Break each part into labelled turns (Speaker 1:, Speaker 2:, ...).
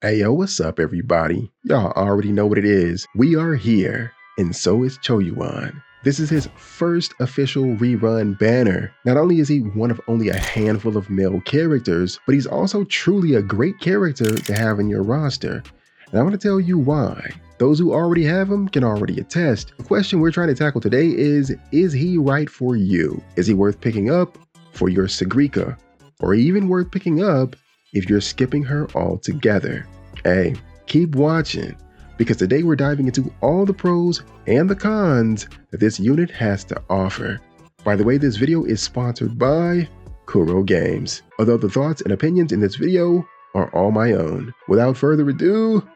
Speaker 1: Hey yo, what's up everybody? Y'all already know what it is. We are here, and so is Qiuyuan. This is his first official rerun banner. Not only is he one of only a handful of male characters, but he's also truly a great character to have in your roster. And I'm going to tell you why. Those who already have him can already attest. The question we're trying to tackle today is he right for you? Is he worth picking up for your Sagrika? Or even worth picking up if you're skipping her altogether? Hey, keep watching, because today we're diving into all the pros and the cons that this unit has to offer. By the way, this video is sponsored by Kuro Games, although the thoughts and opinions in this video are all my own. Without further ado,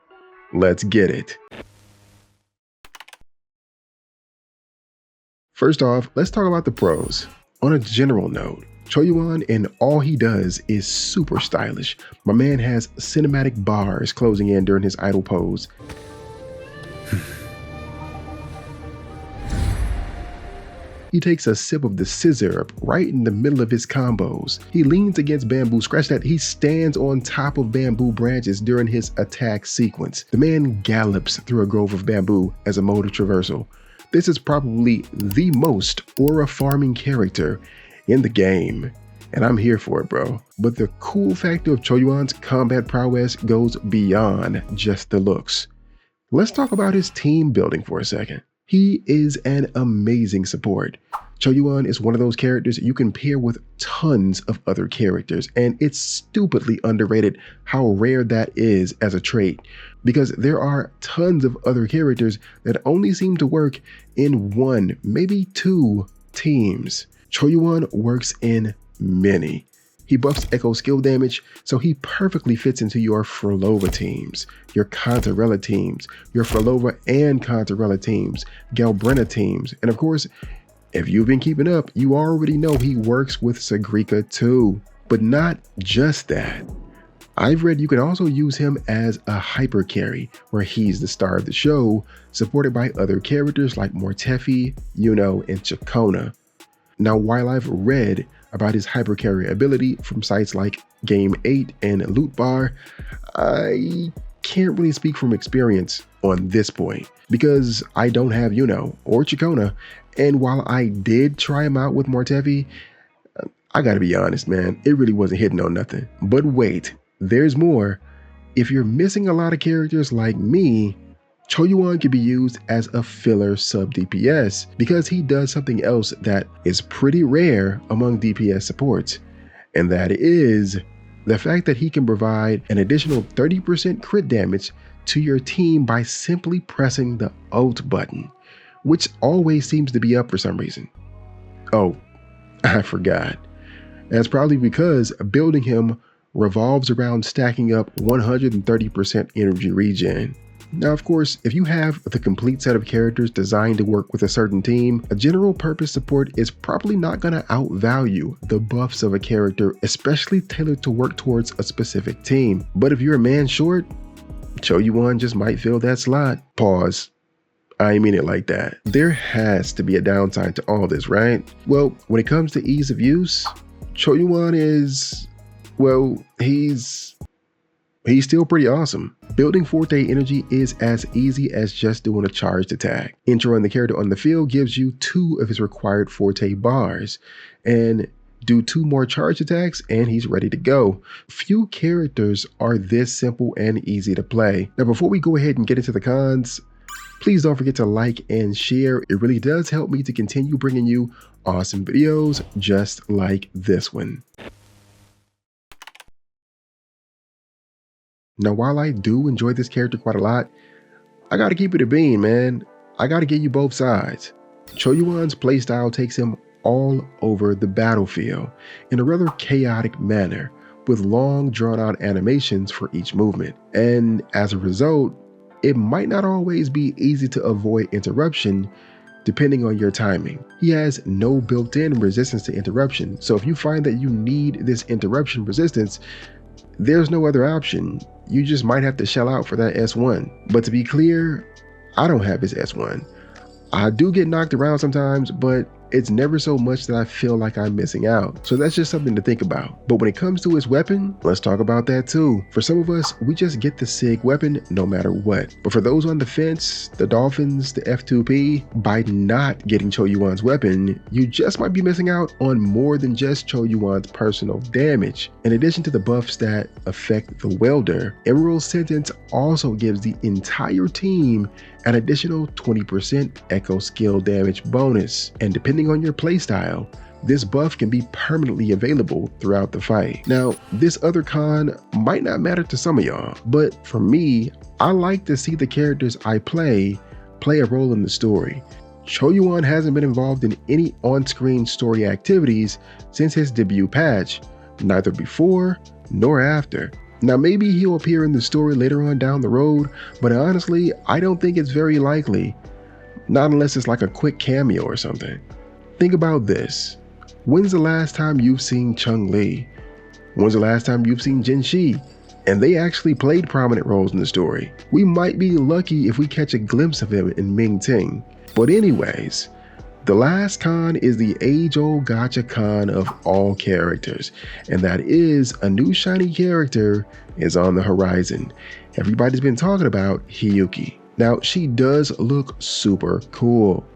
Speaker 1: let's get it. First off, let's talk about the pros. On a general note, Qiuyuan and all he does is super stylish. My man has cinematic bars closing in during his idle pose. He takes a sip of the scissor right in the middle of his combos. He leans against bamboo, scratch that, he stands on top of bamboo branches during his attack sequence. The man gallops through a grove of bamboo as a mode of traversal. This is probably the most aura farming character in the game, and I'm here for it, bro. But the cool factor of Qiuyuan's combat prowess goes beyond just the looks. Let's talk about his team building for a second. He is an amazing support. Qiuyuan is one of those characters you can pair with tons of other characters, and it's stupidly underrated how rare that is as a trait, because there are tons of other characters that only seem to work in one, maybe two teams. Qiuyuan works in many. He buffs echo skill damage, so he perfectly fits into your Frolova teams, your Cantarella teams, your Frolova and Cantarella teams, Galbrena teams, and of course, if you've been keeping up, you already know he works with Sagrika too. But not just that. I've read you can also use him as a hyper carry, where he's the star of the show, supported by other characters like Mortefi, Yuno, and Chakona. Now, while I've read about his hyper carry ability from sites like Game 8 and Loot Bar, I can't really speak from experience on this point, because I don't have Yuno or Chakona, and while I did try him out with Mortefi, I gotta be honest, man, it really wasn't hitting on nothing. But wait, there's more. If you're missing a lot of characters like me, Qiuyuan can be used as a filler sub DPS because he does something else that is pretty rare among DPS supports, and that is the fact that he can provide an additional 30% crit damage to your team by simply pressing the ult button, which always seems to be up for some reason. Oh, I forgot. That's probably because building him revolves around stacking up 130% energy regen. Now, of course, if you have the complete set of characters designed to work with a certain team, a general purpose support is probably not going to outvalue the buffs of a character, especially tailored to work towards a specific team. But if you're a man short, Qiuyuan just might fill that slot. Pause. I mean it like that. There has to be a downside to all this, right? Well, when it comes to ease of use, Qiuyuan is, well, he's still pretty awesome. Building Forte energy is as easy as just doing a charged attack. Introing the character on the field gives you 2 of his required Forte bars, and do 2 more charged attacks and he's ready to go. Few characters are this simple and easy to play. Now, before we go ahead and get into the cons, please don't forget to like and share. It really does help me to continue bringing you awesome videos just like this one. Now, while I do enjoy this character quite a lot, I gotta keep it a bean, man. I gotta give you both sides. Qiuyuan's playstyle takes him all over the battlefield in a rather chaotic manner, with long drawn-out animations for each movement. And as a result, it might not always be easy to avoid interruption depending on your timing. He has no built-in resistance to interruption, so if you find that you need this interruption resistance, there's no other option. You just might have to shell out for that S1. But to be clear, I don't have his S1. I do get knocked around sometimes, but it's never so much that I feel like I'm missing out. So that's just something to think about. But when it comes to his weapon, let's talk about that too. For some of us, we just get the SIG weapon no matter what. But for those on the fence, the Dolphins, the F2P, by not getting Qiuyuan's weapon, you just might be missing out on more than just Qiuyuan's personal damage. In addition to the buffs that affect the welder, Emerald's Sentence also gives the entire team an additional 20% echo skill damage bonus, and depending on your playstyle, this buff can be permanently available throughout the fight. Now, this other con might not matter to some of y'all, but for me, I like to see the characters I play a role in the story. Qiuyuan hasn't been involved in any on-screen story activities since his debut patch, neither before nor after. Now maybe he'll appear in the story later on down the road, but honestly, I don't think it's very likely. Not unless it's like a quick cameo or something. Think about this. When's the last time you've seen Chun-Li? When's the last time you've seen Jin Shi? And they actually played prominent roles in the story. We might be lucky if we catch a glimpse of him in Ming Ting. But anyways, the last con is the age-old gacha con of all characters, and that is a new shiny character is on the horizon. Everybody's been talking about Hiyuki. Now, she does look super cool.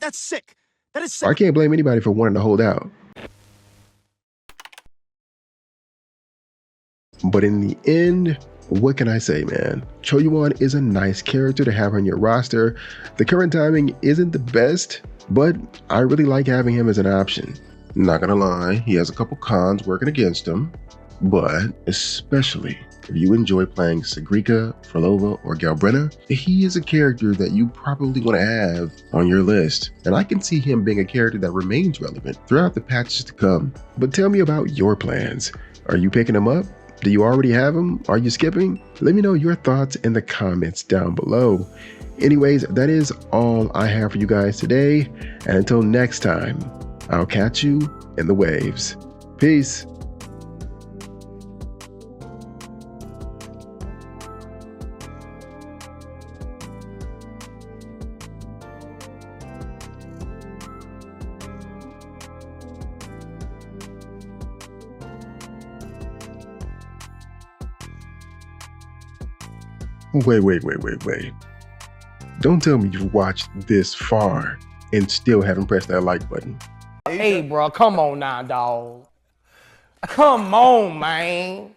Speaker 2: That's sick. That is sick.
Speaker 1: I can't blame anybody for wanting to hold out. But in the end, what can I say, man? Qiuyuan is a nice character to have on your roster. The current timing isn't the best, but I really like having him as an option. Not gonna lie, he has a couple cons working against him, but especially if you enjoy playing Sagrika, Frolova, or Galbrenna, he is a character that you probably want to have on your list, and I can see him being a character that remains relevant throughout the patches to come. But tell me about your plans. Are you picking him up? Do you already have him? Are you skipping? Let me know your thoughts in the comments down below. Anyways, that is all I have for you guys today, and until next time, I'll catch you in the waves. Peace. Wait. Don't tell me you've watched this far and still haven't pressed that like button.
Speaker 3: Hey, bro, come on now, dog. Come on, man.